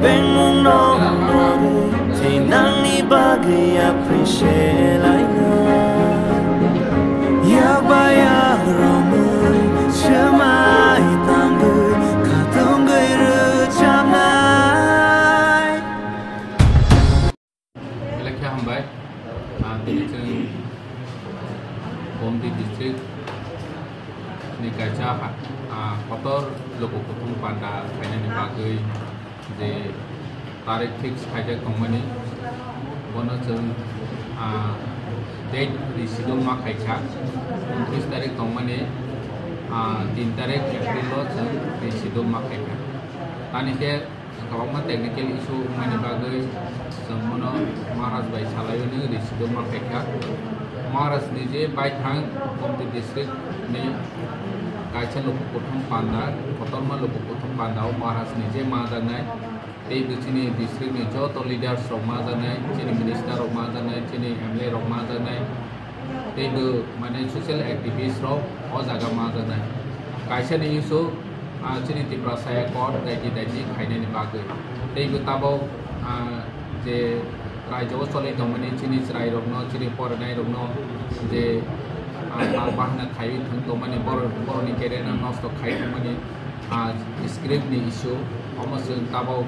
Bengung no Tinang ni bagay appreciate like na Yabaya roman Shamay tanggoy Katunggoy ruchamnay Ilakya hambay Dili cheng Gomti district Ni kaca kotor loko kutung panda Kaya ni bagay Je tarik fix kaya kongmani Bono cheng date di sidul ma kaya 29 tarik kongmani 3 tarik April lo cheng di sidul ma kaya Tani ke kawang technical issue mani bagay Semua Maharaj by Salayu ni di sidul ma kaya Maharaj ni je by thang Gomti district ni Kaca loko kutung panda kotor ma loko kutung panda Maharaj ni je ma danai Tei sini district ni jo to leaders roma janai sini minister roma janai sini MLA roma janai tei bu mane social activist ro o jaga ma janai kaisa ni isu sini tipra saya court daiji khaine ni bagai tei bu tabo je raijo soli domani sini chrai rokno sini pornai rokno je bahna khai thun domani bor ni kerena nosto khai domani script ni issue amasung tabo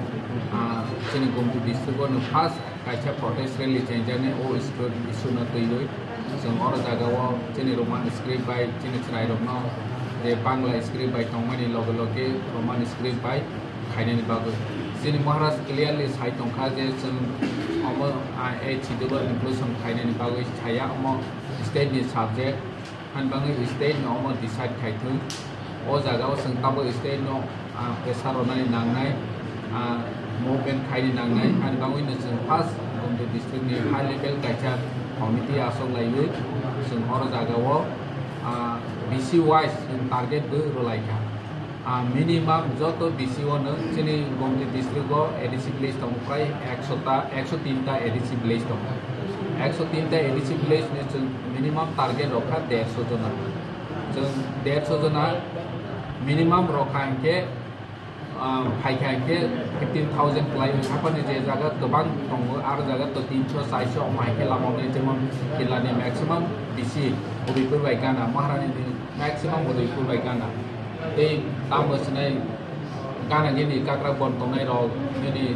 sini Gomti district no first kaca protest rally change ne o script issue na toiloi sung oro jaga wo sini roman script by sini chrai rokno je bangla script by tongmani loge roman script by khaine ni bago sini Maharaj clearly sai tongkha je sung amo a chidugo inclusion khaine ni bago chaya amo state ni subject han bangi state no amo decide khaithu o jaga o sung tabo state no pressure onai nangnai movement khaini nangnai ani bangoi no sung first Gomti district ni high level kacha committee asok laiyoi sung oro jaga o BC wise target bu rolaika minimum joto BC o no sini Gomti district go adhesive list tong prai 103 ta adhesive list tong 103 ta adhesive list ni sung minimum target rokha 150 jona sung 150 jona minimum rokha ke Haikake 15,000 play apa ni je jaga kebang tunggu ar jaga tu 300 400 mai ke lama ni cuma kila ni maximum BC udah perbaikan Maharani ni maximum udah perbaikan tamu senai kan ni kakra bon tonai ro ni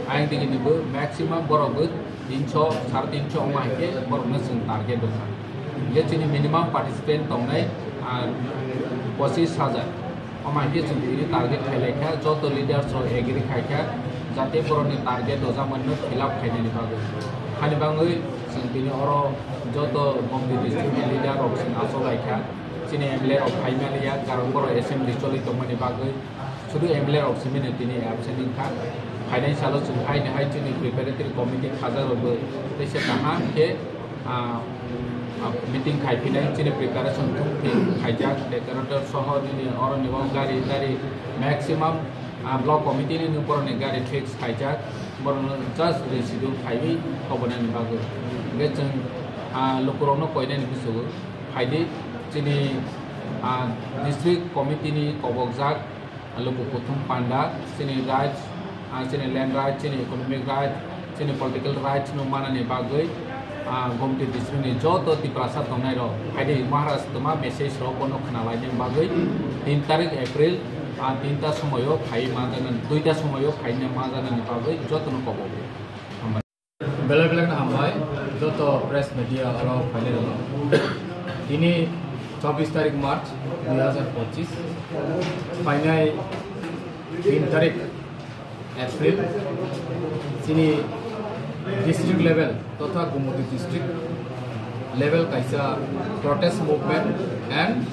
ayang tinggi ni bu maximum borobut 300 350 mai ke borobut seng target tu dia cini minimum participant tonai 25,000 Amai sendiri target khailekha joto leaders ro agree khaikha jate boroni target doja manno khilaf khaine ni bago khani bangoi singpini oro joto Gomti district leader ro sing aso laikha sini MLA ro khaimaliya karon boro assembly choli tomani bagoi sudu MLA ro simene tini absent kha financial chung haine hai chini preparatory committee khazar ro tese taha ke meeting khai pinai chini preparation thumpi khaijak decorator soho ni oro ni gari maximum block committee ni upor ni gari fix khaijak borno just residue khai kobona ni bago gecheng lokorono koine ni bisu khaidi chini district committee ni kobokjak loku kuthum panda chini raj chini land right chini economic right chini political rights no mana ni bagoi Gomti district ni joto ti prasad tongnai ro haidi Maharaj toma message ro bono khnalai ni bagoi 3 tarik April 3 ta somoyo khai ma janan 2 ta somoyo khai ne ma janan ni bagoi joto no kobo bela na hambai joto press media aro phale ro ini 24 tarik March 2025 finai 3 tarik April sini district level तथा Gomti district level kaisa protest movement and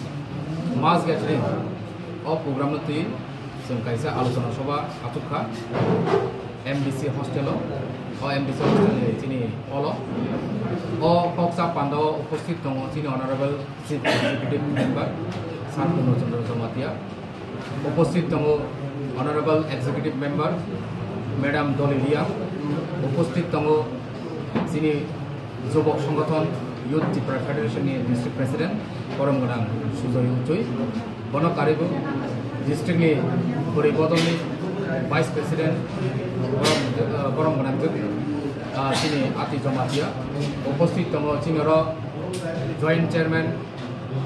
mass gathering of program nati sum kaisa alochona sabha atukha MDC hostel o MDC hostel chini olo o koksa pando upasthit tongo chini honorable chief executive member Santanu Chandra Jamatia upasthit tongo honorable executive member madam Dolilia upasthit tongo sini Jobok Songgathon Youth Tripura Federation ni district president Korom Godang Sujoy Uchoi bono karibu district ni Puribodon ni Vice President Borong Ganantuk sini Ati Jomatia opposite tongo chinoro Joint Chairman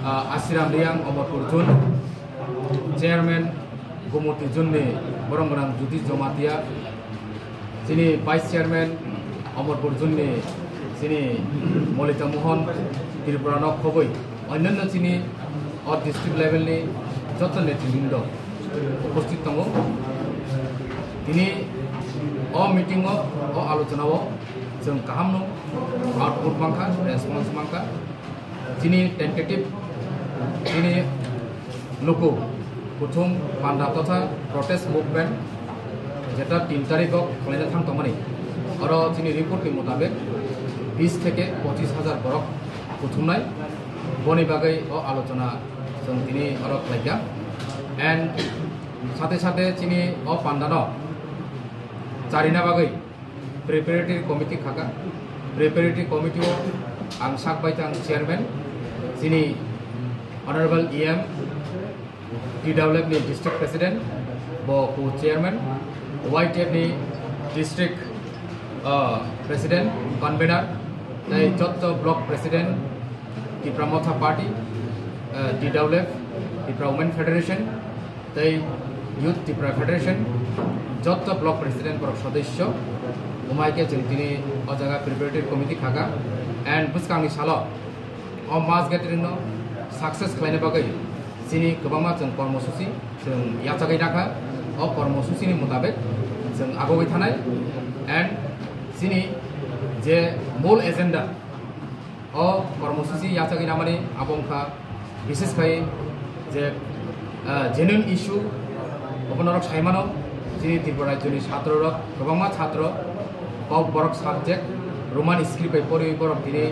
Asiram Riang Omorpur Jun Chairman Gumuti Junni Borong Ganang Juti Jomatia sini Vice Chairman Omorpur Junni sini Molita Mohon Tripura Nok Khoboi অন্যান্য চিনি district লেভেলনি যত নেতৃবৃন্দ উপস্থিত দङ दिनै मिटिङाव आलोचनाव जों गाहाम output मांखा response मांखा दिनै tentative दिनै लुकु प्रथम पान्डा तथा प्रोटेस्ट मुभमेंट जेटा 3 तारिखआव खालामनो थांदोंमोन आरो दिनै रिपर्टनि मुताबिक 20 থেকে 25,000 बरक बुथुमनाय बनि बागै आलोचना जों दिनै आरो खालामगा एन्ड साथे साथे दिनै पान्डानो चारिना बागै प्रिपेरेटरी कमिटी खागा प्रिपेरेटरी कमिटी आं साकबाय आं चेयरमैन दिनै अनरेबल EM TWF नि डिस्ट्रिक्ट प्रेसिडेंट बो को चेयरमैन YTF नि डिस्ट्रिक्ट प्रेसिडेंट कन्वेनर जत ब्लॉक प्रेसिडेंट त्रिपुरा मथा party TWF Tripura women federation youth Tripura federation जत ब्लॉक प्रेसिडेंट पर सदस्य उमायके जों दिनै जगह प्रिपेरेटरी कमिटी खागा एंड बुसकांनि सालो मास गेटरिंग सक्सेस खालामनो बागै दिनै गोबां जों कर्मसूची जों याचागै नाखा कर्मसूचीनि मुताबिक जों आगोबाय थानाय एंड दिनै जे मूल एजेंडा कर्मसूची याचागै नामानि आबंखा विशेषकै जे जेन्युइन इश्यू अपनरक साइमानो दिनै त्रिपुरा राज्यनि छात्ररक गोबां छात्र बरक साबजेक्ट रोमान स्क्रिप्ट परि बरक दिनै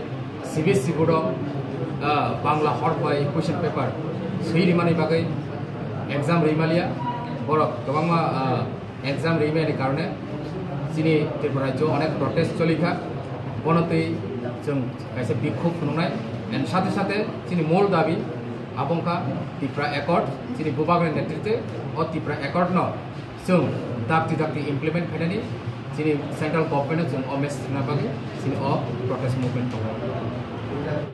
CBSE board Bangla hurt by question paper सैरिमानि बागै एग्जाम रैमालिया बरक गोबां एग्जाम रैमानि कारणे दिनै त्रिपुरा राज्योआव अनेक प्रोटेस्ट चलिखा बनते जों खायसे बिक्षोभ खुंनाय एंड साथे साथे दिनै मूल दाबी आबंखा त्रिपुरा एकर्ड दिनै बुबागनि नेतृत्वे त्रिपुरा एकर्ड न जों दाक्ति इमप्लिमेंट खालामनानै दिनै सेंट्रल गभर्नमेंट जों मेसेज होनो बागै दिनै प्रोटेस्ट मुभमेंट दङ।